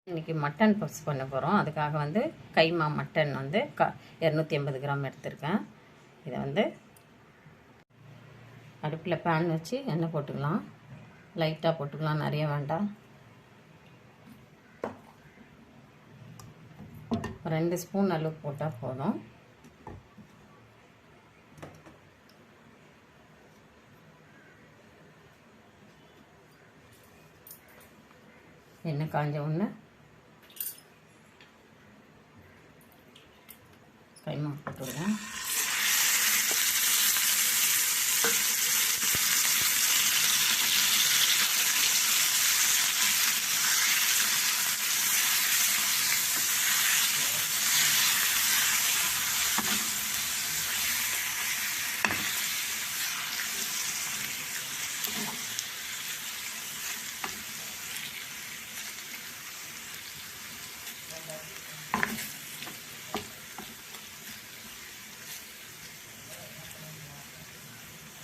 இன்றைக்கி mutton puffs பண்ண போகிறோம். அதுக்காக வந்து கைமா மட்டன் வந்து 250 கிராம் எடுத்திருக்கேன். இதை வந்து அடுப்பில் பேன் வச்சு எண்ணெய் போட்டுக்கலாம். லைட்டாக போட்டுக்கலாம், நிறைய வேண்டாம். 2 ஸ்பூன் அளவு போட்டால் போதும். எண்ணெய் காஞ்ச உடனே கைமா போட்டுவிடுவேன்.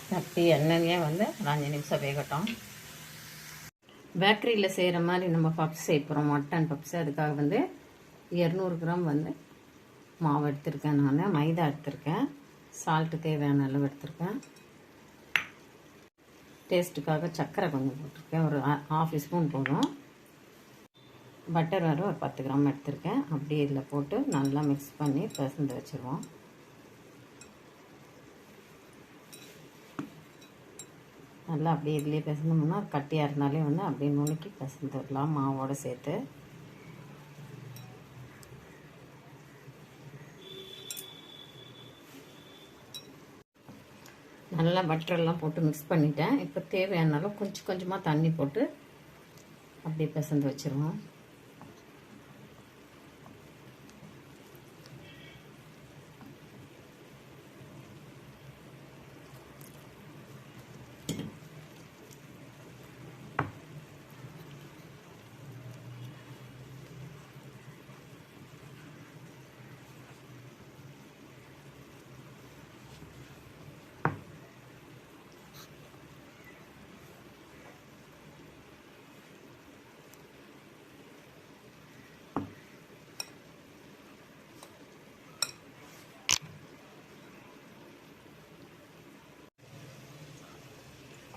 தட்டி எண்ணெயே வந்து ஒரு 5 நிமிஷம் வேகட்டும். பேக்கரியில் செய்கிற மாதிரி நம்ம பப்ஸ் செய்ய போகிறோம், மட்டன் பப்ஸ். அதுக்காக வந்து 200 கிராம் வந்து மாவு எடுத்திருக்கேன். நான் மைதா எடுத்திருக்கேன். சால்ட்டு தேவையான அளவு எடுத்திருக்கேன். டேஸ்ட்டுக்காக சர்க்கரை கொஞ்சம் போட்டிருக்கேன், ஒரு 1/2 ஸ்பூன் போதும். பட்டர் வேறு ஒரு 10 கிராம் எடுத்திருக்கேன். அப்படியே இதில் போட்டு நல்லா மிக்ஸ் பண்ணி பிசைஞ்சு வச்சுருவோம். நல்லா அப்படியே இதுலேயே பிசைஞ்சோம்னா கட்டியாக இருந்தாலே வந்து அப்படியே நுணுக்கி பிசைஞ்சு விடலாம் மாவோடு சேர்த்து. நல்லா பட்டரெல்லாம் போட்டு மிக்ஸ் பண்ணிட்டேன். இப்போ தேவையானாலும் கொஞ்சம் கொஞ்சமாக தண்ணி போட்டு அப்படியே பிசைஞ்சு வச்சுருவோம்.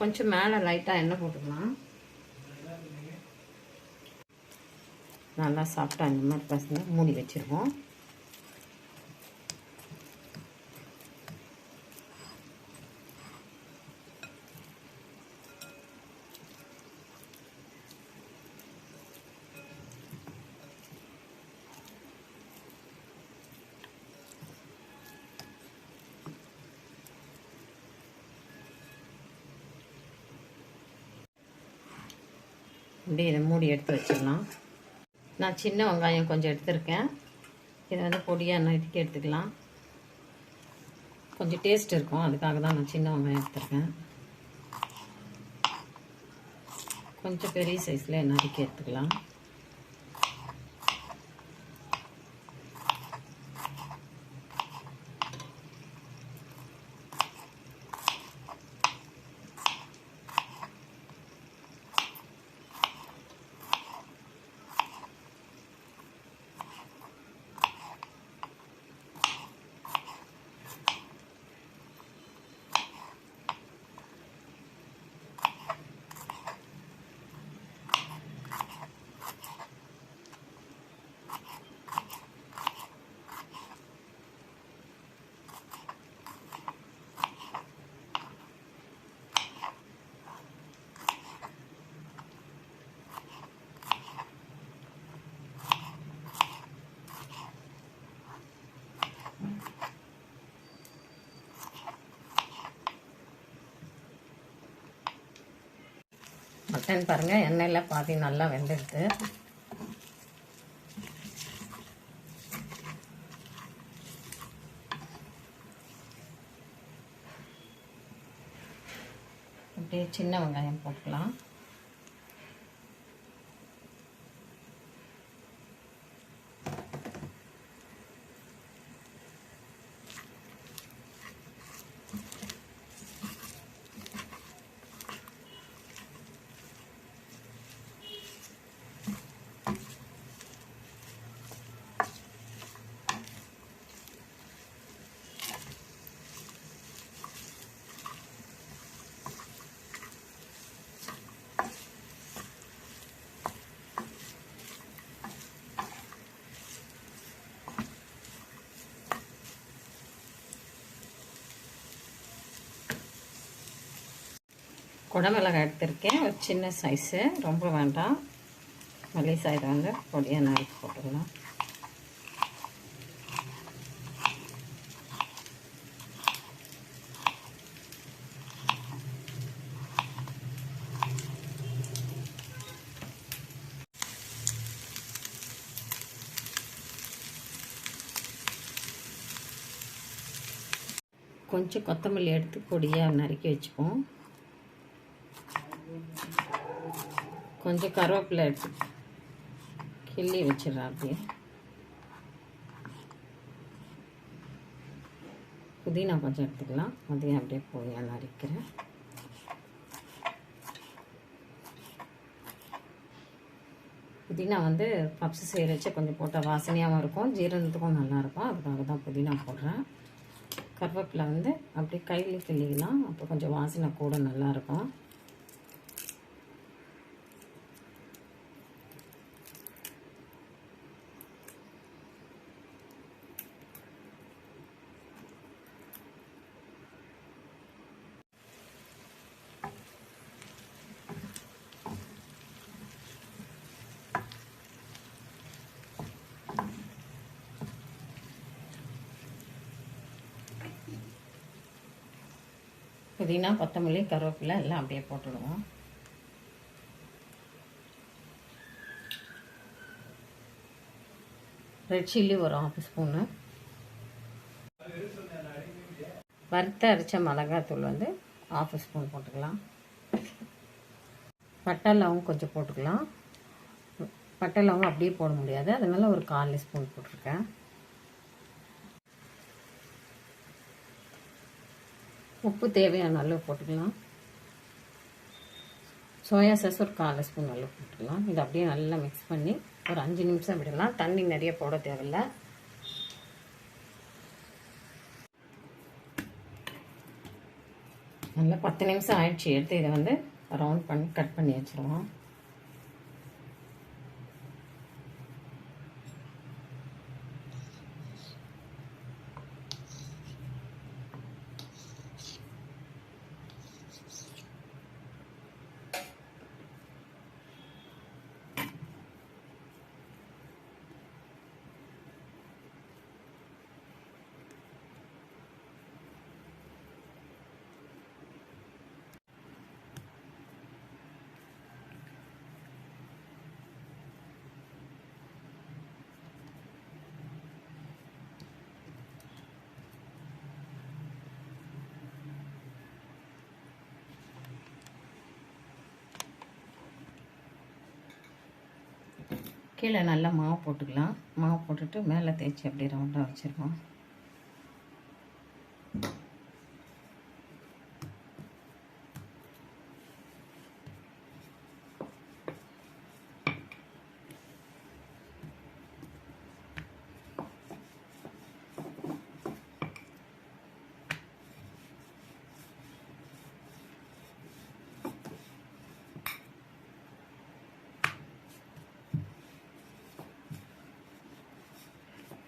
கொஞ்சம் மேலே லைட்டாக எண்ணெய் போட்டுக்கலாம். நல்லா சாப்பிட்டா இந்த மாதிரி பசங்க மூடி வச்சுருவோம். அப்படியே இதை மூடி எடுத்து வச்சிடலாம். நான் சின்ன வெங்காயம் கொஞ்சம் எடுத்துருக்கேன். இதை வந்து பொடியாக நறுக்கி எடுத்துக்கலாம். கொஞ்சம் டேஸ்ட் இருக்கும், அதுக்காக தான் நான் சின்ன வெங்காயம் எடுத்துருக்கேன். கொஞ்சம் பெரிய சைஸில் நறுக்கி எடுத்துக்கலாம். மட்டன் பாருங்கள், எண்ணெயில் பாதி நல்லா வெந்துடுது. அப்படியே சின்ன வெங்காயம் போட்டுக்கலாம். குடமிளகாய் எடுத்திருக்கேன், ஒரு சின்ன சைஸு, ரொம்ப வேண்டாம். மல்லிசா இதை வந்து பொடியாக நறுக்கி போட்டுக்கலாம். கொஞ்சம் கொத்தமல்லி எடுத்து பொடியாக நறுக்கி வச்சுப்போம். கொஞ்சம் கருவேப்பிலை எடுத்து கிள்ளி வச்சிடறேன். அப்படியே புதினா கொஞ்சம் எடுத்துக்கலாம், அதையும் அப்படியே பொடியாக நறுக்கிறேன். புதினா வந்து பப்ஸு செய்கிறச்ச கொஞ்சம் போட்டால் வாசனையாகவும் இருக்கும், ஜீரணத்துக்கும் நல்லாயிருக்கும். அதுக்காக தான் புதினா போடுறேன். கருவேப்பிலை வந்து அப்படியே கையில் கிள்ளிக்கலாம், அப்போ கொஞ்சம் வாசனை கூட நல்லாயிருக்கும். புதினா, கொத்தமல்லி, கருவேப்பிலை எல்லாம் அப்படியே போட்டுடுவோம். ரெட் சில்லி ஒரு 1/2 ஸ்பூனு, வறுத்த அரைச்ச மிளகாத்தூள் வந்து 1/2 ஸ்பூன் போட்டுக்கலாம். பட்டை லவங்கம் கொஞ்சம் போட்டுக்கலாம். பட்டை லவங்கம் அப்படியே போட முடியாது, அதனால ஒரு 1/4 ஸ்பூன் போட்டிருக்கேன். உப்பு தேவையான அளவு போட்டுக்கலாம். சோயா சாஸ் ஒரு 1/4 ஸ்பூன் அளவு போட்டுக்கலாம். இதை அப்படியே நல்லா மிக்ஸ் பண்ணி ஒரு 5 நிமிஷம் விடலாம். தண்ணி நிறைய போட தேவையில்லை. நல்லா 10 நிமிஷம் ஆயிடுச்சு. எடுத்து இதை வந்து ரவுண்ட் பண்ணி கட் பண்ணி வச்சுருவோம். கீழே நல்லா மாவு போட்டுக்கலாம். மாவு போட்டுட்டு மேலே தேய்ச்சி அப்படியே ரவுண்டாக வச்சுருவோம்.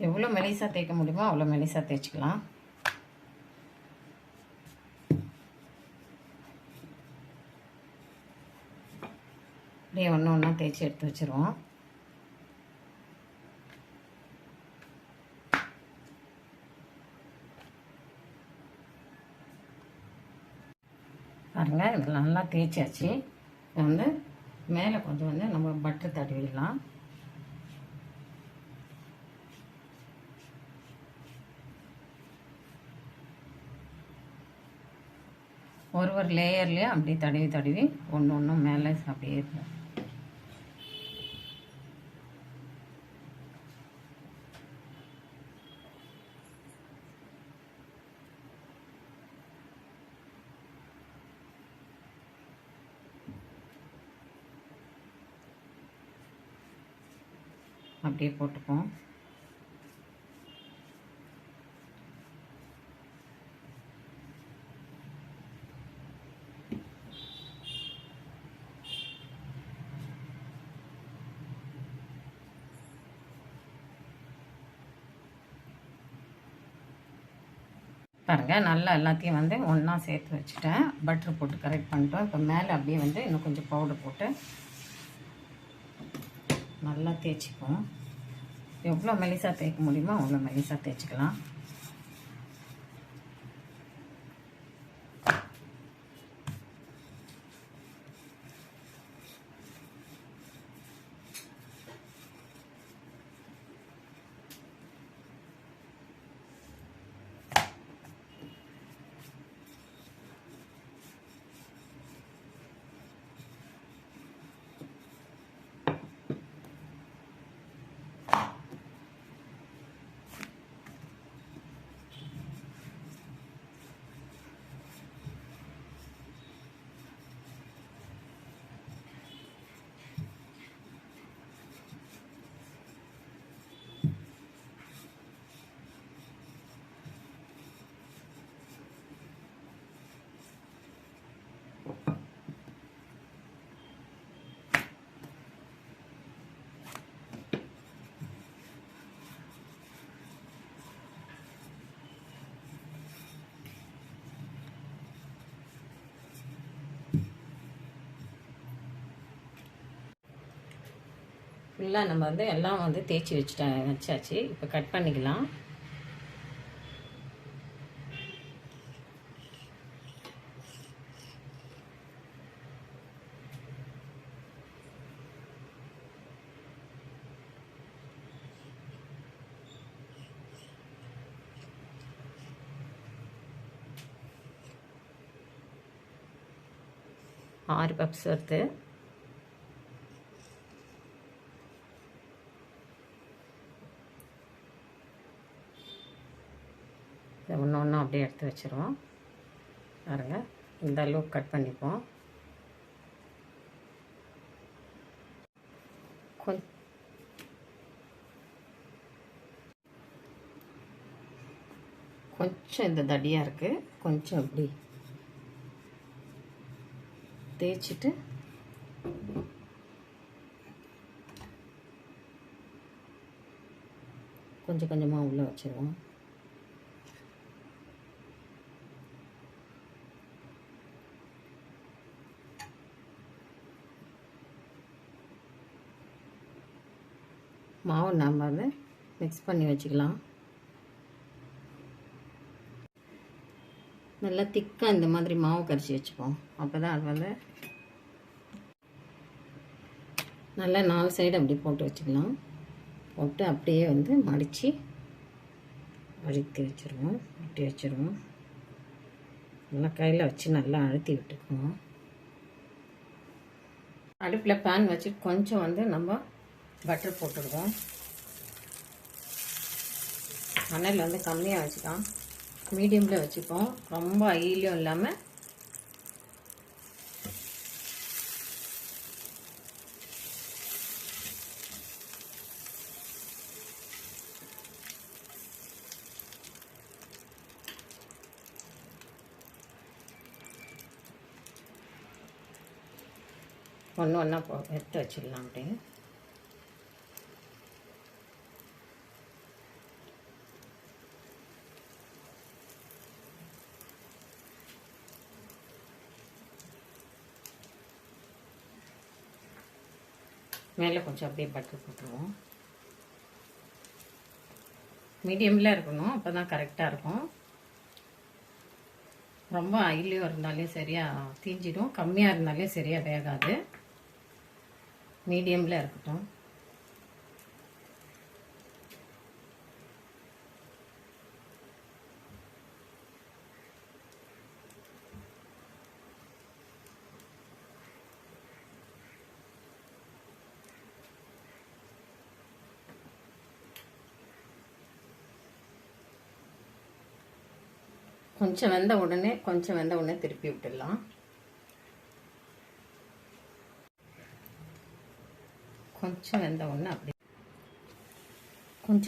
எவ்வளோ மெலிசாக தேய்க்க முடியுமோ அவ்வளோ மெலிசாக தேய்ச்சிக்கலாம். அப்படியே ஒன்று ஒன்றா தேய்ச்சி எடுத்து வச்சுருவோம். பாருங்கள், இதில் நல்லா தேய்ச்சாச்சு. இதை வந்து மேலே கொஞ்சம் வந்து நம்ம பட்டர் தடவிடலாம். ஒரு லேயர்லேயே அப்படியே தடவி தடவி ஒன்று ஒன்றும் மேலே அப்படியே இருக்கும். அப்படியே போட்டுப்போம். பாருங்கள், நல்லா எல்லாத்தையும் வந்து ஒன்றா சேர்த்து வச்சுட்டேன். பட்டர் போட்டு கரெக்ட் பண்ணிட்டோம். இப்போ மேலே அப்படியே வந்து இன்னும் கொஞ்சம் பவுடர் போட்டு நல்லா தேய்ச்சிப்போம். எவ்வளோ மெலிசாக தேய்க்க முடியுமோ அவ்வளோ மெலிசாக தேய்ச்சிக்கலாம். ஃபுல்லாக நம்ம வந்து எல்லாம் வந்து தேய்ச்சி வச்சாச்சு. இப்போ கட் பண்ணிக்கலாம். ஆறு பப்ஸ் வருது. ஒன்று ஒன்று அப்படியே எடுத்து வச்சுருவோம். பாருங்கள், இந்த அளவுக்கு கட் பண்ணிப்போம். கொஞ்சம் இந்த தடியாக இருக்குது, கொஞ்சம் அப்படி தேய்ச்சிட்டு கொஞ்சம் கொஞ்சமாக உள்ளே வச்சுருவோம். மாவு நம்ம வந்து மிக்ஸ் பண்ணி வச்சுக்கலாம். நல்லா திக்காக இந்த மாதிரி மாவு கரைச்சி வச்சுப்போம். அப்போ தான் அது வந்து நல்லா 4 சைடு அப்படி போட்டு வச்சுக்கலாம். போட்டு அப்படியே வந்து மடித்து அழுத்தி வச்சுருவோம். அழுத்தி வச்சுருவோம். நல்லா கையில் வச்சு நல்லா அழுத்தி விட்டுக்குவோம். அடுப்பில் பேன் வச்சு கொஞ்சம் வந்து நம்ம பட்டர் போட்டுடுவோம். அனல் வந்து கம்மியாக வச்சுக்கலாம், மீடியமில் வச்சுப்போம். ரொம்ப ஹைலியும் இல்லாமல் ஒன்று ஒன்றா எடுத்து வச்சிடலாம். அப்படியே மேலே கொஞ்சம் அப்படியே பட்டர் போட்டுருவோம். மீடியமில் இருக்கணும், அப்போ தான் கரெக்டாக இருக்கும். ரொம்ப ஹைலியும் இருந்தாலே சரியாக தீஞ்சிடும், கம்மியாக இருந்தாலே சரியாக வேகாது. மீடியமில் இருக்கட்டும். கொஞ்சம் வெந்த உடனே திருப்பி விட்டுடலாம். கொஞ்சம் வெந்த உடனே அப்படி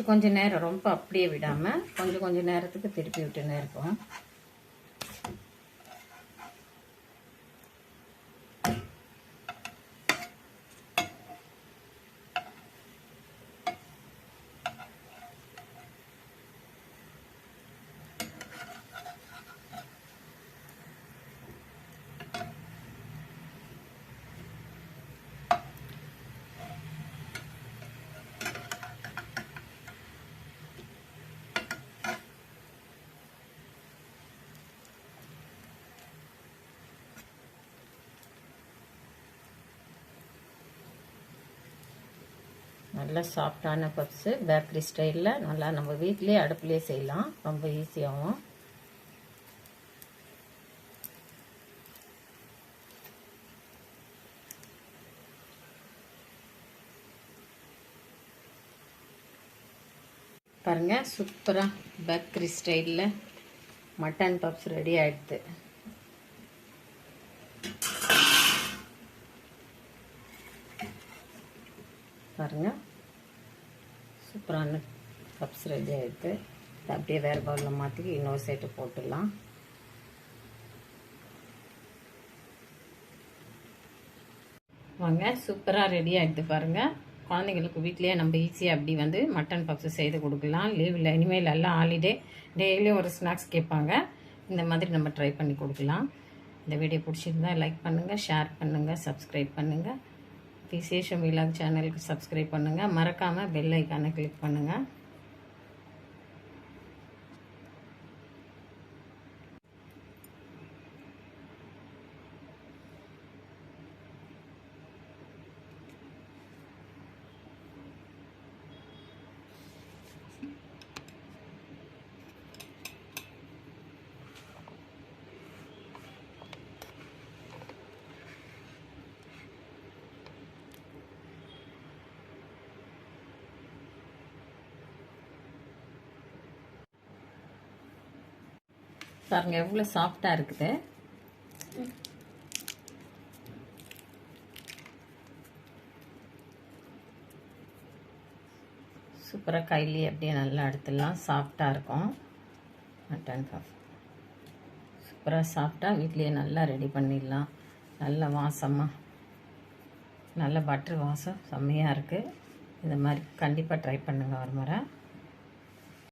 கொஞ்சம் நேரம், ரொம்ப அப்படியே விடாமல் கொஞ்சம் நேரத்துக்கு திருப்பி விட்டுனே இருக்கும். நல்ல சாஃப்டான பப்ஸு பேக்கரி ஸ்டைலில் நல்லா நம்ம வீட்டிலே அடுப்புலேயே செய்யலாம், ரொம்ப ஈஸியாகவும். பாருங்கள், சூப்பராக பேக்கரி ஸ்டைலில் மட்டன் பப்ஸ் ரெடி ஆகிடுது. பாருங்கள், சூப்பரான பப்ஸ் ரெடி ஆகிடுது. அப்படியே வேறு பவுலில் மாற்றி இன்னொரு சைட்டு போட்டுடலாம். வாங்க, சூப்பராக ரெடி ஆகிடுது பாருங்கள். குழந்தைங்களுக்கு வீட்லேயே நம்ம ஈஸியாக அப்படி வந்து மட்டன் பப்ஸு செய்து கொடுக்கலாம். லீவில் இனிமேல் எல்லாம் ஹாலிடே, டெய்லியும் ஒரு ஸ்நாக்ஸ் கேட்பாங்க. இந்த மாதிரி நம்ம ட்ரை பண்ணி கொடுக்கலாம். இந்த வீடியோ பிடிச்சிருந்தா லைக் பண்ணுங்கள், ஷேர் பண்ணுங்கள், சப்ஸ்கிரைப் பண்ணுங்கள். விசேஷம் விலாக் சேனலுக்கு சப்ஸ்கிரைப் பண்ணுங்கள். மறக்காமல் பெல் ஐக்கானை கிளிக் பண்ணுங்கள். பாருங்க எவ்வளோ சாஃப்டாக இருக்குது. சூப்பராக கையிலேயே அப்படியே நல்லா எடுத்துடலாம். சாஃப்டாக இருக்கும் மட்டன் பப். சூப்பராக சாஃப்டாக வீட்லேயே நல்லா ரெடி பண்ணிடலாம். நல்ல வாசமாக, நல்ல பட்டர் வாசம் செம்மையாக இருக்குது. இந்த மாதிரி கண்டிப்பாக ட்ரை பண்ணுங்கள் ஒரு முறை.